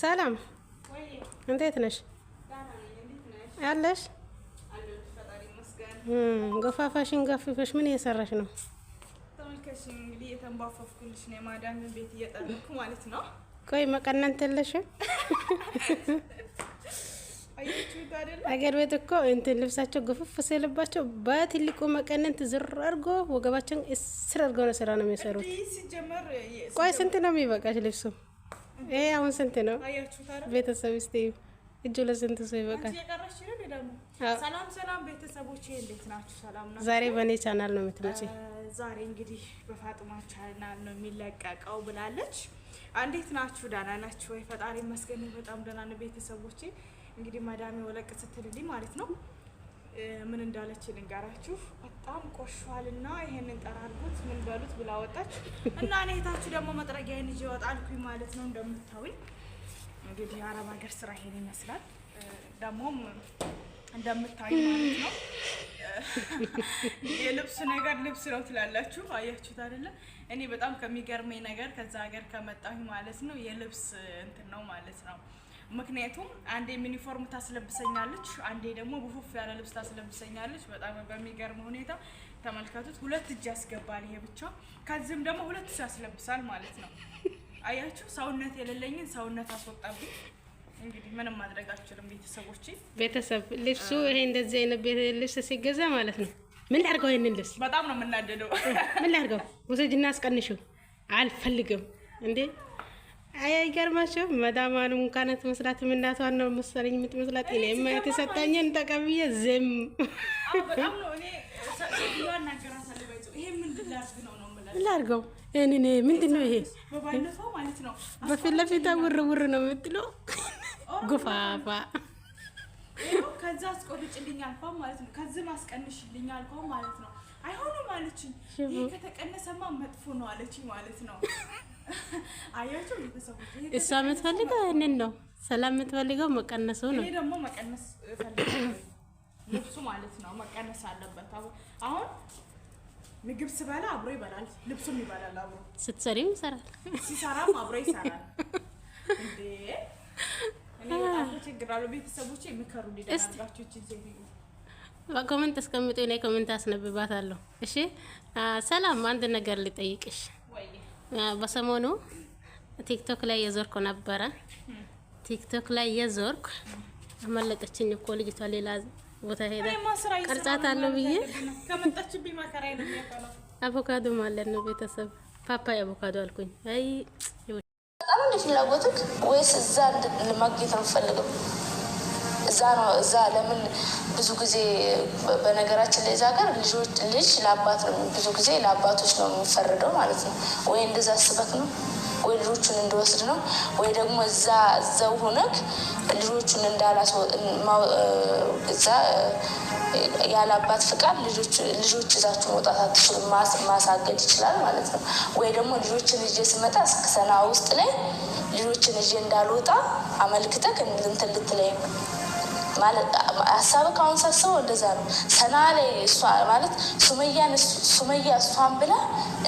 ሰላም እንዴት ነሽ? አለሽ? ገፋፋሽን ገፍፈሽ ምን እየሰራሽ ነው? ተመልከሽ እንግዲህ የተንባፈፍኩልሽ ነው የማዳም ቤት እየጠረኩ ማለት ነው። ቆይ መቀነንት የለሽም? አያችሁት አይደል? አገር ቤት እኮ እንትን ልብሳቸው ግፍፍ ሲልባቸው በትልቁ መቀነንት ዝር አድርጎ ወገባቸውን እስር አድርገው ነው ስራ ነው የሚሰሩት። ሲጀመር ቆይ ስንት ነው የሚበቃሽ ልብሱ? ይሄ አሁን ስንት ነው? አያችሁት አይደል? ቤተሰብ እስቲ እጁ ለስንት ሰው ይበቃል? እየቀረሽ ነው ደግሞ። ሰላም ሰላም ቤተሰቦቼ እንዴት ናችሁ? ሰላም ናችሁ? ዛሬ በእኔ ቻናል ነው የምትመጪ? ዛሬ እንግዲህ በፋጡማ ቻናል ነው የሚለቀቀው ብላለች። እንዴት ናችሁ? ደህና ናችሁ ወይ? ፈጣሪ ይመስገን በጣም ደህና ነው ቤተሰቦቼ። እንግዲህ ማዳሜ ወለቅ ስትልልኝ ማለት ነው ምን እንዳለች ልንገራችሁ። በጣም ቆሽሿልና ይሄንን ጠራርጉት ምን በሉት ብላ ወጣች እና እኔ እህታችሁ ደግሞ መጥረጊያዬን ይዤ እወጣልኩኝ ማለት ነው። እንደምታዩኝ እንግዲህ የአረብ ሀገር ስራ ይሄን ይመስላል። ደግሞም እንደምታዩ ማለት ነው የልብስ ነገር ልብስ ነው ትላላችሁ። አያችሁት አይደለ? እኔ በጣም ከሚገርመኝ ነገር ከዛ ሀገር ከመጣሁ ማለት ነው የልብስ እንትን ነው ማለት ነው። ምክንያቱም አንዴ ዩኒፎርም ታስለብሰኛለች፣ አንዴ ደግሞ ቡፉፍ ያለ ልብስ ታስለብሰኛለች። በጣም በሚገርም ሁኔታ ተመልከቱት። ሁለት እጅ ያስገባል ይሄ ብቻ፣ ከዚህም ደግሞ ሁለት እጅ ያስለብሳል ማለት ነው። አያችሁ፣ ሰውነት የሌለኝን ሰውነት አስወጣብኝ። እንግዲህ ምንም ማድረግ አልችልም ቤተሰቦቼ። ቤተሰብ ልብሱ ይሄ እንደዚህ አይነት ልብስ ሲገዛ ማለት ነው ምን ላድርገው? ይሄንን ልብስ በጣም ነው የምናደደው። ምን ላድርገው? ውሰጂና አስቀንሽው። አልፈልግም እንዴ! አይገርማችሁም? መዳማንም እንኳንት መስራት እናቷን ነው መሰለኝ የምትመስላት። እኔማ የተሰጣኝን ተቀብዬ ዝም። በጣም ነው እኔ ሰውዬውን ነገራታለሁ። ይሄ ምን ላድርግ ነው የምለው። ምን ላድርገው? እኔ ምንድን ነው ይሄ? በባለፈው ማለት ነው በፊት ለፊት ውር ውር ነው የምትለው ጉፋፋ። ከዛ አስቆርጭልኝ አልኳት ማለት ነው። ከዚህ ማስቀንሽልኝ አልኳት ማለት ነው። አይሆንም አለችኝ። ይሄ ከተቀነሰማ መጥፎ ነው አለችኝ ማለት ነው። አያችሁ ቤተሰቦች፣ እሷ የምትፈልገው ይሄንን ነው። ሰላም የምትፈልገው መቀነሱ ነው። እኔ ደግሞ መቀነስ ፈልጋለሁ። ልብሱ ማለት ነው መቀነስ አለበት። አሁን ምግብ ስበላ አብሮ ይበላል፣ ልብሱም ይበላል አብሮ። ስትሰሪም ይሰራል፣ ሲሰራም አብሮ ይሰራል። እንዴ እኔ በጣም ተቸግራለሁ ቤተሰቦቼ። የሚከሩ ሊደናጋችሁ እቺ ዜቪ በኮሜንት እስከምጡ እኔ ኮሜንት አስነብባታለሁ። እሺ ሰላም፣ አንድ ነገር ልጠይቅሽ። በሰሞኑ ቲክቶክ ላይ የዞርኩ ነበረ። ቲክቶክ ላይ የዞርኩ አመለጠችኝ እኮ ልጅቷ። ሌላ ቦታ ሄዳ ቀርጻት አለው ብዬ ከመጣችብኝ መከራዬ ነው የሚያፈለው። አቮካዶ ማለት ነው ቤተሰብ፣ ፓፓያ አቮካዶ አልኩኝ። አይ በጣም እንደ ፍላጎትክ ወይስ እዛ ለማግኘት ነው ፈልገው? እዛ ለምን ብዙ ጊዜ በነገራችን ላይ እዛ ጋር ልጅ ለአባት ነው ብዙ ጊዜ ለአባቶች ነው የሚፈረደው ማለት ነው። ወይ እንደዛ አስበክ ነው ወይ ልጆቹን እንዲወስድ ነው ወይ ደግሞ እዛው ሆነክ ልጆቹን እዛ ያለ አባት ፍቃድ ልጆች ይዛችሁ መውጣት አትችሉም፣ ማሳገድ ይችላል ማለት ነው። ወይ ደግሞ ልጆችን ይዤ ስመጣ ሰና ውስጥ ላይ ልጆችን ይዤ እንዳልወጣ አመልክተክ እንትን ልትለኝ ማለት ሀሳብ ካሁን ሳስበው እንደዛ ነው። ሰና ላይ እሷ ማለት ሱመያ እሷን ብላ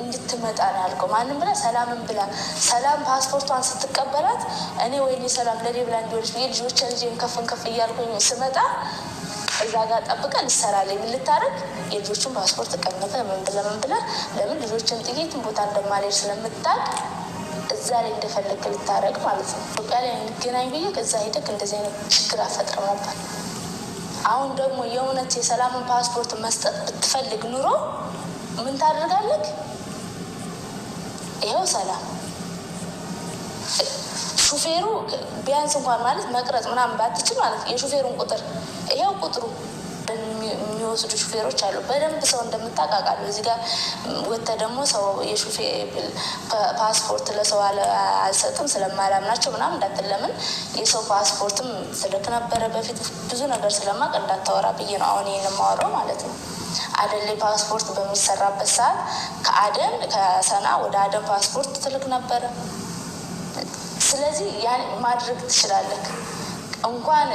እንድትመጣ ነው ያልከው። ማንም ብላ ሰላምን ብላ ሰላም ፓስፖርቷን ስትቀበላት እኔ ወይኔ ሰላም ለኔ ብላ እንዲሆነች ብዬ ልጆችን ልጄን ከፍ እያልኩኝ ስመጣ እዛ ጋር ጠብቀ ልሰራለኝ ምን ልታረግ የልጆችን ፓስፖርት ቀመጠ ምን ብላ ለምን ልጆችን ጥቂትን ቦታ እንደማልሄድ ስለምታውቅ እዛ ላይ እንደፈለግ ልታረግ ማለት ነው። ኢትዮጵያ ላይ እንገናኝ ብዬ ከዛ ሄደክ እንደዚህ አይነት ችግር አፈጥረው ነበር። አሁን ደግሞ የእውነት የሰላምን ፓስፖርት መስጠት ብትፈልግ ኑሮ ምን ታደርጋለክ? ይኸው ሰላም ሹፌሩ ቢያንስ እንኳን ማለት መቅረጽ ምናምን ባትችል ማለት የሹፌሩን ቁጥር ይኸው ቁጥሩ የሚወስዱ ሹፌሮች አሉ። በደንብ ሰው እንደምታቃቃሉ እዚህ ጋር ወጥተህ ደግሞ ሰው ፓስፖርት ለሰው አልሰጥም ስለማላምናቸው ምናምን እንዳትለምን። የሰው ፓስፖርትም ስልክ ነበረ በፊት ብዙ ነገር ስለማቅ እንዳታወራ ብዬ ነው አሁን ይህን የማወራው ማለት ነው። አደን ላይ ፓስፖርት በሚሰራበት ሰዓት ከሰና ወደ አደን ፓስፖርት ትልክ ነበረ። ስለዚህ ያን ማድረግ ትችላለህ። እንኳን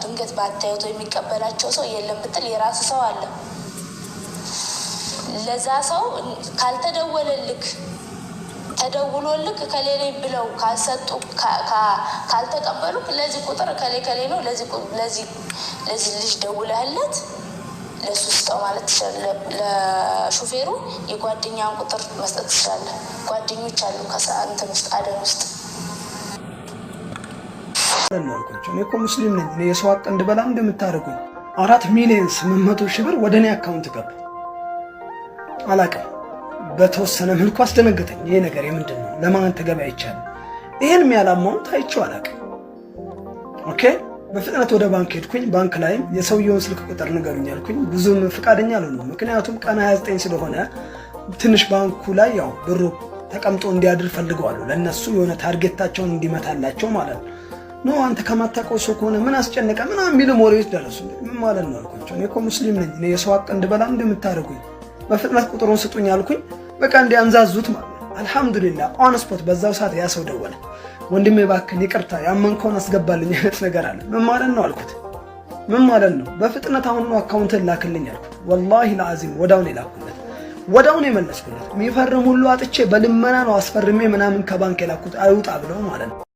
ድንገት ባታዩት የሚቀበላቸው ሰው የለም ብትል የራስ ሰው አለ። ለዛ ሰው ካልተደወለልክ ተደውሎልክ ከሌላ ብለው ካልሰጡ ካልተቀበሉ ለዚህ ቁጥር ከሌ ነው ለዚህ ልጅ ደውለህለት ለሱ ስጠው ማለት ይችላል። ለሹፌሩ የጓደኛን ቁጥር መስጠት ይችላል። ጓደኞች አሉ ከሳንተን ውስጥ አደን ውስጥ ለማልኩኝ እኔ እኮ ሙስሊም ነኝ። እኔ የሰው አቅ እንድበላ እንደምታደርጉኝ 4,800,000 ብር ወደ እኔ አካውንት ገባ። አላውቅም፣ በተወሰነ መልኩ አስደነገጠኝ። ይሄ ነገር የምንድን ነው? ለማን ተገባ ይቻላል? ይሄን የሚያላማው ታይቼው አላውቅም። ኦኬ፣ በፍጥነት ወደ ባንክ ሄድኩኝ። ባንክ ላይም የሰውየውን ስልክ ቁጥር ንገሩኝ አልኩኝ። ብዙም ፍቃደኛ አልሆኑም። ምክንያቱም ቀን 29 ስለሆነ ትንሽ ባንኩ ላይ ያው ብሩ ተቀምጦ እንዲያድር ፈልገዋል። ለነሱ የሆነ ታርጌታቸውን እንዲመታላቸው ማለት ነው። ኖ አንተ ከማታውቀው ሰው ከሆነ ምን አስጨነቀ ምናምን የሚሉ ወሬዎች ደረሱ። ምን ማለት ነው አልኳቸው። እኔ እኮ ሙስሊም ነኝ። እኔ የሰው አቅ እንድበላ እንደምታደርጉኝ በፍጥነት ቁጥሩን ስጡኝ አልኩኝ። በቃ እንዲያንዛዙት ማለት ነው። አልহামዱሊላህ ኦን ስፖት በዛው ሰዓት ያ ሰው ደወለ። ወንድሜ እባክህን ይቅርታ ያመንከውን አስገባልኝ አይነት ነገር አለ። ምን ማለት ነው አልኩት። ምን ማለት ነው? በፍጥነት አሁን ነው አካውንትን ላክልኝ አልኩት። ወላሂ ለአዚም ወዳውን ይላኩለት፣ ወዳውን የመለስኩለት። የሚፈርም ሁሉ አጥቼ በልመና ነው አስፈርሜ ምናምን ከባንክ የላኩት አይውጣ ብለው ማለት ነው።